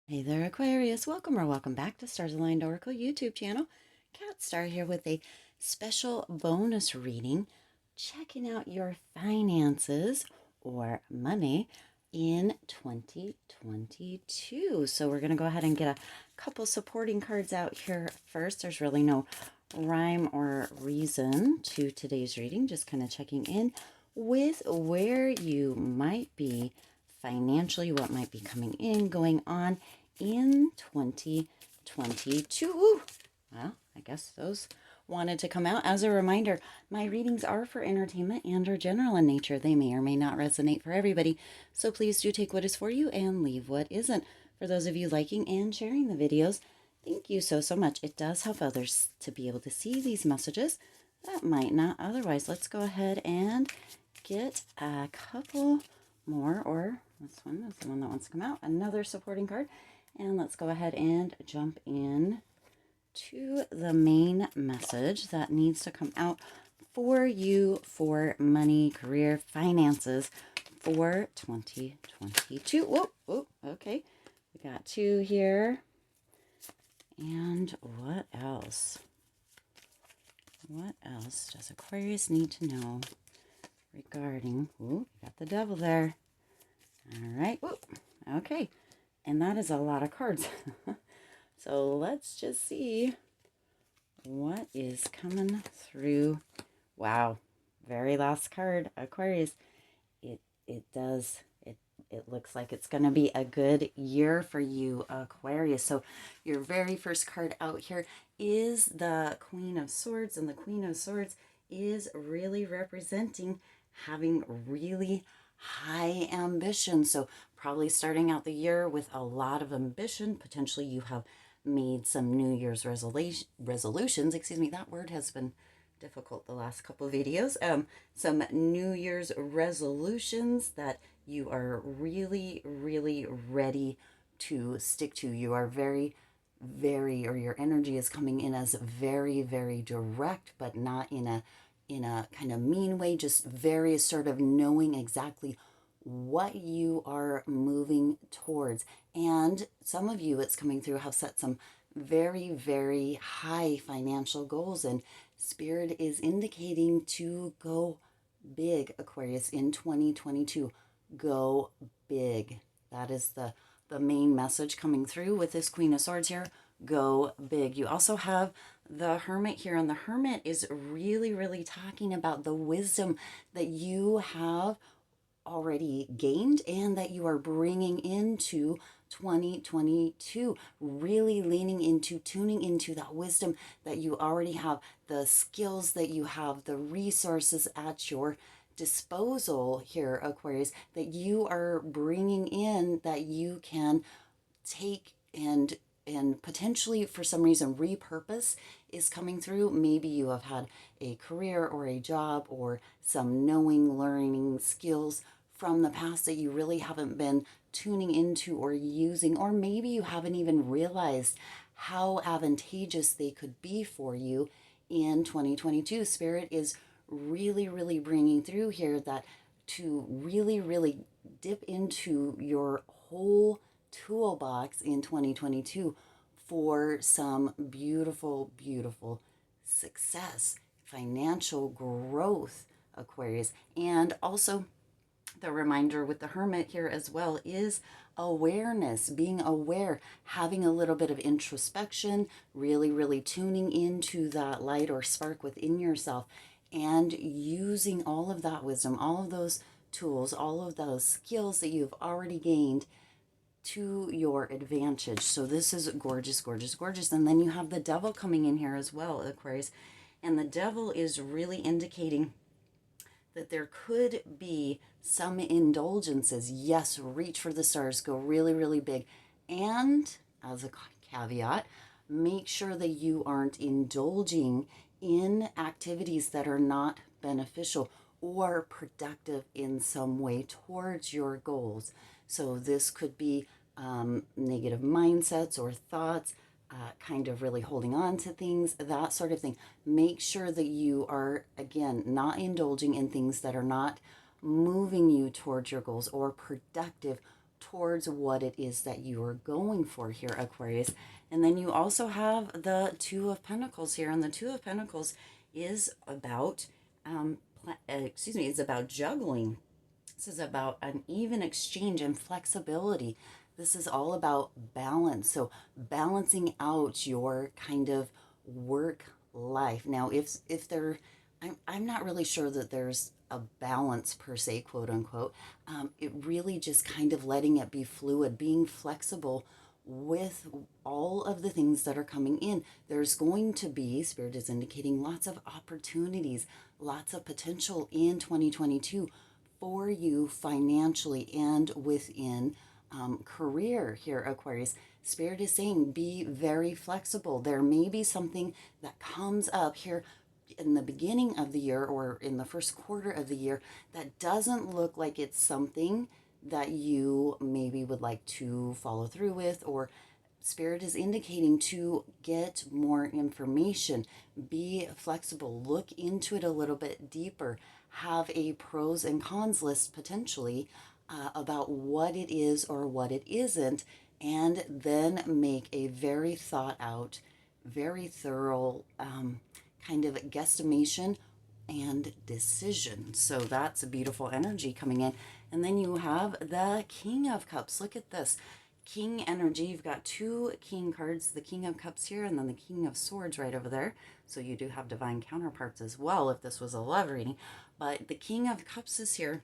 Hey there, Aquarius. Welcome back to Stars Aligned Oracle YouTube channel. Cat Star here with a special bonus reading, checking out your finances or money in 2022. So we're going to go ahead and get a couple supporting cards out here first. There's really no rhyme or reason to today's reading, just kind of checking in with where you might be financially, what might be coming in, going on in 2022. Ooh, well, I guess those wanted to come out. As a reminder, my readings are for entertainment and are general in nature. They may or may not resonate for everybody, so please do take what is for you and leave what isn't. For those of you liking and sharing the videos, thank you so much. It does help others to be able to see these messages that might not otherwise. Let's go ahead and get a couple more, or this one is the one that wants to come out, another supporting card. And let's go ahead and jump in to the main message that needs to come out for you for money, career, finances for 2022. Whoa, okay. We got two here. And what else? What else does Aquarius need to know regarding, ooh, we got the devil there. All right, whoop, okay. And that is a lot of cards. So let's just see what is coming through. Wow, very last card, Aquarius. It looks like it's going to be a good year for you, Aquarius. So your very first card out here is the Queen of Swords, and the Queen of Swords is really representing having really high ambition. So probably starting out the year with a lot of ambition. Potentially you have made some New Year's resolutions. Excuse me, that word has been difficult the last couple of videos. Some New Year's resolutions that you are really ready to stick to. You are very, or your energy is coming in as very direct, but not in a kind of mean way, just very assertive, knowing exactly what you are moving towards. And some of you, it's coming through, have set some very high financial goals, and Spirit is indicating to go big, Aquarius, in 2022. Go big. That is the main message coming through with this Queen of Swords here. Go big. You also have the Hermit here, and the Hermit is really talking about the wisdom that you have already gained and that you are bringing into 2022, really leaning into, tuning into that wisdom that you already have, the skills that you have, the resources at your disposal here, Aquarius, that you are bringing in, that you can take and potentially for some reason repurpose is coming through. Maybe you have had a career or a job or some knowing, learning skills from the past that you really haven't been tuning into or using, or maybe you haven't even realized how advantageous they could be for you in 2022. Spirit is really bringing through here that to really dip into your whole toolbox in 2022 for some beautiful success, financial growth, Aquarius. And also the reminder with the Hermit here as well is awareness, being aware, having a little bit of introspection, really tuning into that light or spark within yourself, and using all of that wisdom, all of those tools, all of those skills that you've already gained to your advantage. So this is gorgeous. And then you have the Devil coming in here as well, Aquarius. And the Devil is really indicating that there could be some indulgences. Yes, reach for the stars, go really big. And as a caveat, make sure that you aren't indulging in activities that are not beneficial or productive in some way towards your goals. So this could be negative mindsets or thoughts, kind of really holding on to things, that sort of thing. Make sure that you are, again, not indulging in things that are not moving you towards your goals or productive towards what it is that you are going for here, Aquarius. And then you also have the Two of Pentacles here, and the Two of Pentacles is about, it's about juggling. This is about an even exchange and flexibility. This is all about balance. So balancing out your kind of work life. Now, if there, I'm not really sure that there's a balance per se, quote unquote. It really just kind of letting it be fluid, being flexible with all of the things that are coming in. There's going to be, Spirit is indicating, lots of opportunities, lots of potential in 2022 for you financially and within career here, Aquarius. Spirit is saying be very flexible. There may be something that comes up here in the beginning of the year or in the first quarter of the year that doesn't look like it's something that you maybe would like to follow through with, or Spirit is indicating to get more information, be flexible, look into it a little bit deeper, have a pros and cons list potentially about what it is or what it isn't, and then make a very thought out, very thorough kind of guesstimation and decision. So that's a beautiful energy coming in. And then you have the King of Cups. Look at this. King energy. You've got two King cards, the King of Cups here and then the King of Swords right over there. So you do have divine counterparts as well if this was a love reading. But the King of Cups is here.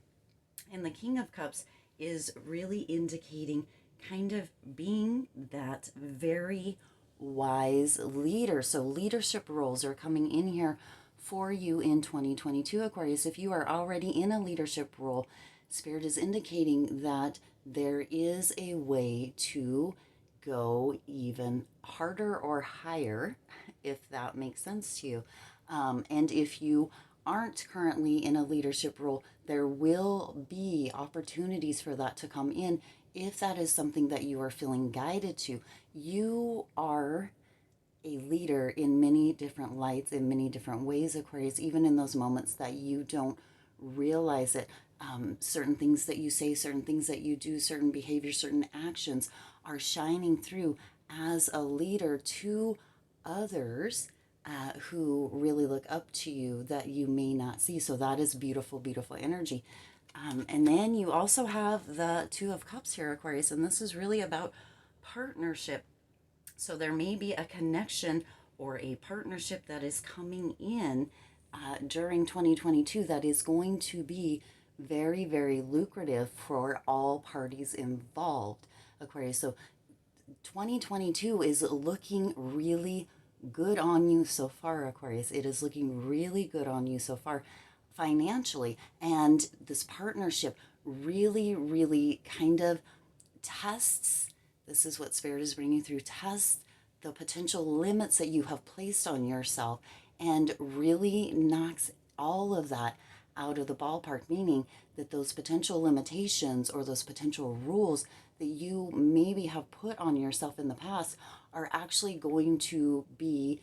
And the King of Cups is really indicating kind of being that very wise leader. So leadership roles are coming in here for you in 2022, Aquarius. If you are already in a leadership role, Spirit is indicating that there is a way to go even harder or higher, if that makes sense to you. And if you aren't currently in a leadership role, there will be opportunities for that to come in if that is something that you are feeling guided to. You are a leader in many different lights, in many different ways, Aquarius, even in those moments that you don't realize it. Certain things that you say, certain things that you do, certain behaviors, certain actions are shining through as a leader to others who really look up to you that you may not see. So that is beautiful, beautiful energy. And then you also have the Two of Cups here, Aquarius, and this is really about partnership. So there may be a connection or a partnership that is coming in during 2022 that is going to be very, very lucrative for all parties involved, Aquarius. So 2022 is looking really good on you so far, Aquarius. It is looking really good on you so far financially. And this partnership really, really kind of tests, this is what Spirit is bringing through, tests the potential limits that you have placed on yourself and really knocks all of that out of the ballpark, meaning that those potential limitations or those potential rules that you maybe have put on yourself in the past are actually going to be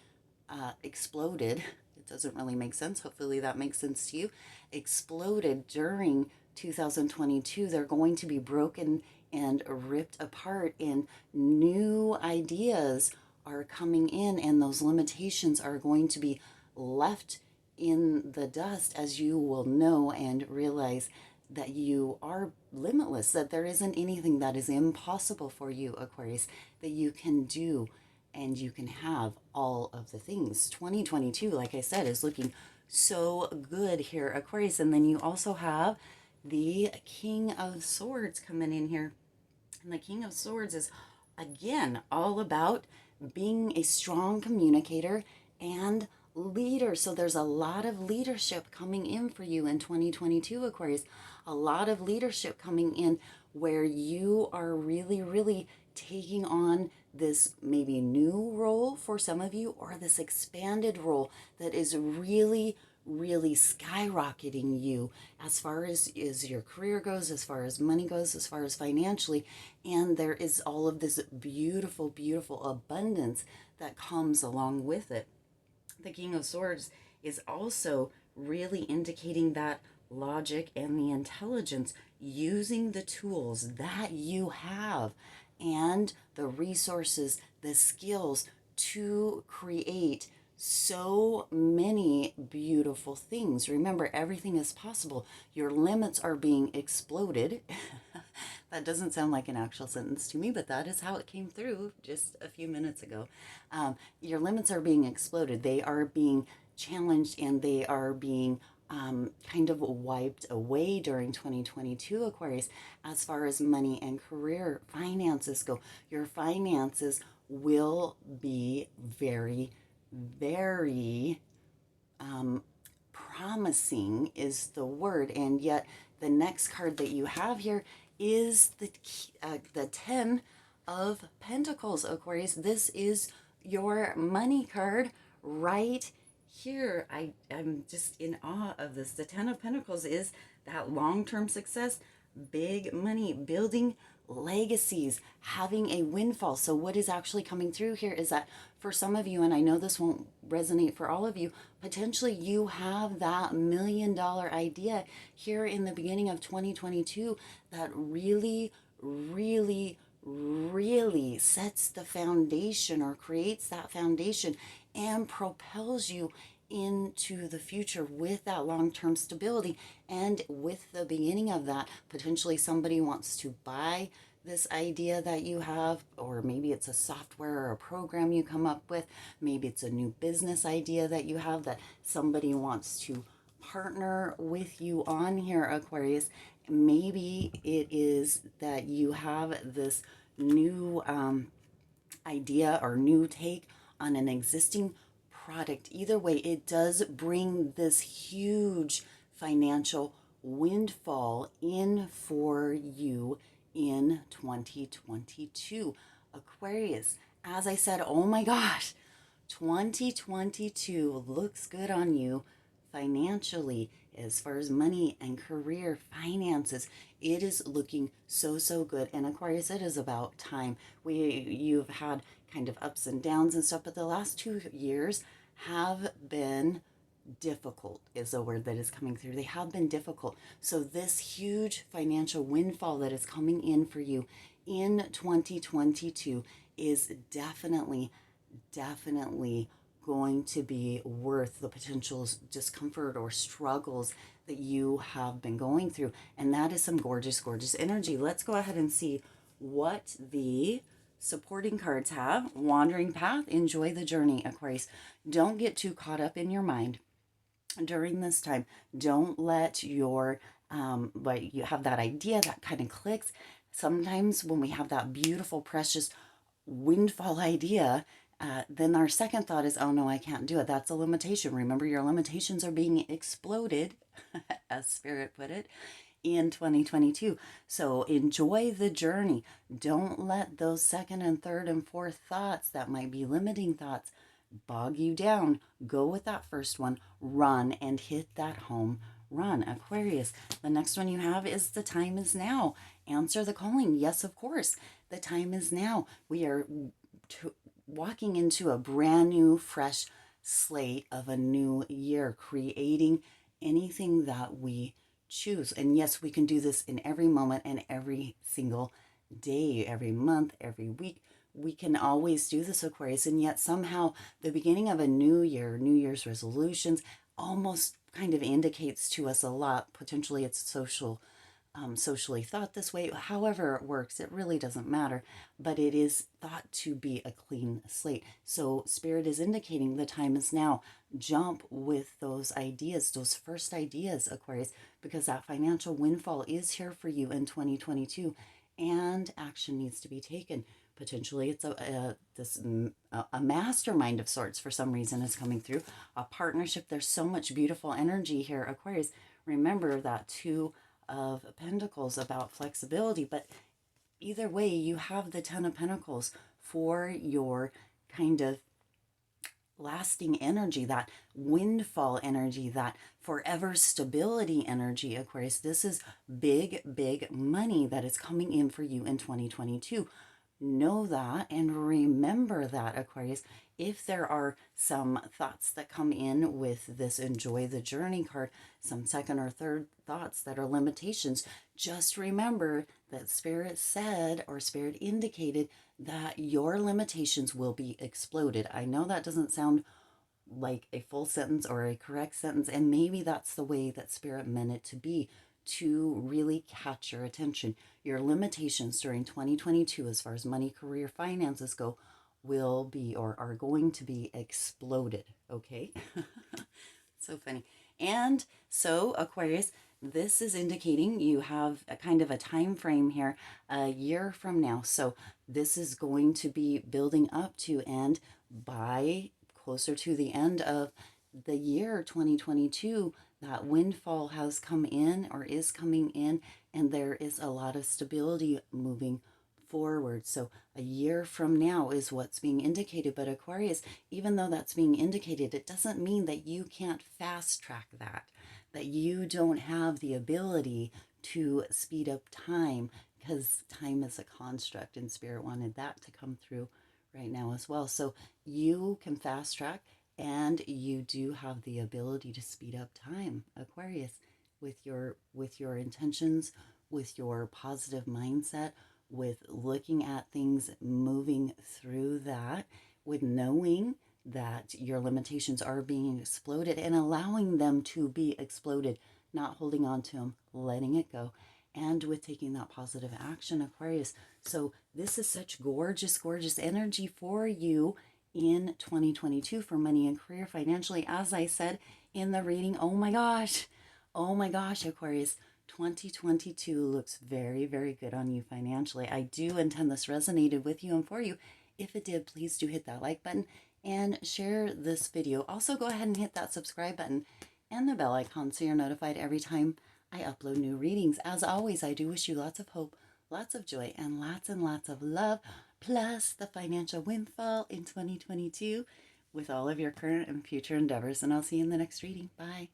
exploded. It doesn't really make sense. Hopefully that makes sense to you. Exploded during 2022. They're going to be broken and ripped apart, and new ideas are coming in, and those limitations are going to be left in the dust as you will know and realize that you are limitless, that there isn't anything that is impossible for you, Aquarius, that you can do and you can have all of the things. 2022, like I said, is looking so good here, Aquarius. And then you also have the King of Swords coming in here. And the King of Swords is, again, all about being a strong communicator and leader. So there's a lot of leadership coming in for you in 2022, Aquarius. A lot of leadership coming in where you are really, really taking on this maybe new role for some of you, or this expanded role that is really, really skyrocketing you as far as your career goes, as far as money goes, as far as financially. And there is all of this beautiful, beautiful abundance that comes along with it. The King of Swords is also really indicating that logic and the intelligence, using the tools that you have and the resources, the skills to create so many beautiful things. Remember, everything is possible. Your limits are being exploded. That doesn't sound like an actual sentence to me, but that is how it came through just a few minutes ago. Your limits are being exploded. They are being challenged and they are being kind of wiped away during 2022, Aquarius, as far as money and career finances go. Your finances will be very, very promising is the word. And yet the next card that you have here is the 10 of Pentacles, Aquarius. This is your money card right here. I'm just in awe of this. The 10 of Pentacles is that long-term success, big money, building legacies, having a windfall. So what is actually coming through here is that for some of you, and I know this won't resonate for all of you, potentially you have that $1,000,000 idea here in the beginning of 2022 that really, really, really sets the foundation or creates that foundation and propels you into the future with that long-term stability. And with the beginning of that, potentially somebody wants to buy this idea that you have, or maybe it's a software or a program you come up with, maybe it's a new business idea that you have that somebody wants to partner with you on here, Aquarius. Maybe it is that you have this new idea or new take on an existing product. Either way, it does bring this huge financial windfall in for you in 2022. Aquarius, as I said, oh my gosh, 2022 looks good on you financially as far as money and career finances. It is looking so good. And Aquarius, it is about time. You've had kind of ups and downs and stuff, but the last 2 years have been difficult is a word that is coming through. They have been difficult. So this huge financial windfall that is coming in for you in 2022 is definitely going to be worth the potential discomfort or struggles that you have been going through. And that is some gorgeous energy. Let's go ahead and see what the supporting cards have. Wandering path, enjoy the journey, Aquarius. Don't get too caught up in your mind during this time. Don't let your like you have that idea that kind of clicks. Sometimes when we have that beautiful, precious windfall idea, then our second thought is, oh no, I can't do it. That's a limitation. Remember, your limitations are being exploded, as Spirit put it, in 2022. So enjoy the journey. Don't let those second and third and fourth thoughts that might be limiting thoughts bog you down. Go with that first one, run and hit that home run, Aquarius. The next one you have is the time is now. Answer the calling. Yes, of course. The time is now. We are walking into a brand new, fresh slate of a new year, creating anything that we choose. And yes, we can do this in every moment and every single day, every month, every week. We can always do this, Aquarius. And yet somehow the beginning of a new year, New Year's resolutions, almost kind of indicates to us a lot. Potentially it's socially thought this way. However it works, it really doesn't matter. But it is thought to be a clean slate. So Spirit is indicating the time is now. Jump with those ideas, those first ideas, Aquarius, because that financial windfall is here for you in 2022, and action needs to be taken. Potentially it's a mastermind of sorts for some reason is coming through. A partnership. There's so much beautiful energy here, Aquarius. Remember that 2 of Pentacles about flexibility, but either way, you have the 10 of Pentacles for your kind of lasting energy, that windfall energy, that forever stability energy, Aquarius. This is big money that is coming in for you in 2022. know that and remember that, Aquarius. If there are some thoughts that come in with this enjoy the journey card, some second or third thoughts that are limitations, just remember that Spirit said, or Spirit indicated, that your limitations will be exploded. I know that doesn't sound like a full sentence or a correct sentence, and maybe that's the way that Spirit meant it to be, to really catch your attention. Your limitations during 2022 as far as money, career, finances go will be, or are going to be, exploded. Okay. So funny. And so, Aquarius, this is indicating you have a kind of a time frame here, a year from now. So this is going to be building up to, and by closer to the end of the year 2022, that windfall has come in, or is coming in, and there is a lot of stability moving forward. So a year from now is what's being indicated. But Aquarius, even though that's being indicated, it doesn't mean that you can't fast track that, that you don't have the ability to speed up time, because time is a construct, and Spirit wanted that to come through right now as well. So you can fast track, and you do have the ability to speed up time, Aquarius, with your intentions, with your positive mindset, with looking at things, moving through that, with knowing that your limitations are being exploded and allowing them to be exploded, not holding on to them, letting it go, and with taking that positive action, Aquarius. So this is such gorgeous, gorgeous energy for you in 2022 for money and career, financially. As I said in the reading, oh my gosh, Aquarius, 2022 looks very, very good on you financially. I do intend this resonated with you and for you. If it did, please do hit that like button and share this video. Also, go ahead and hit that subscribe button and the bell icon so you're notified every time I upload new readings. As always, I do wish you lots of hope, lots of joy, and lots of love, plus the financial windfall in 2022 with all of your current and future endeavors. And I'll see you in the next reading. Bye.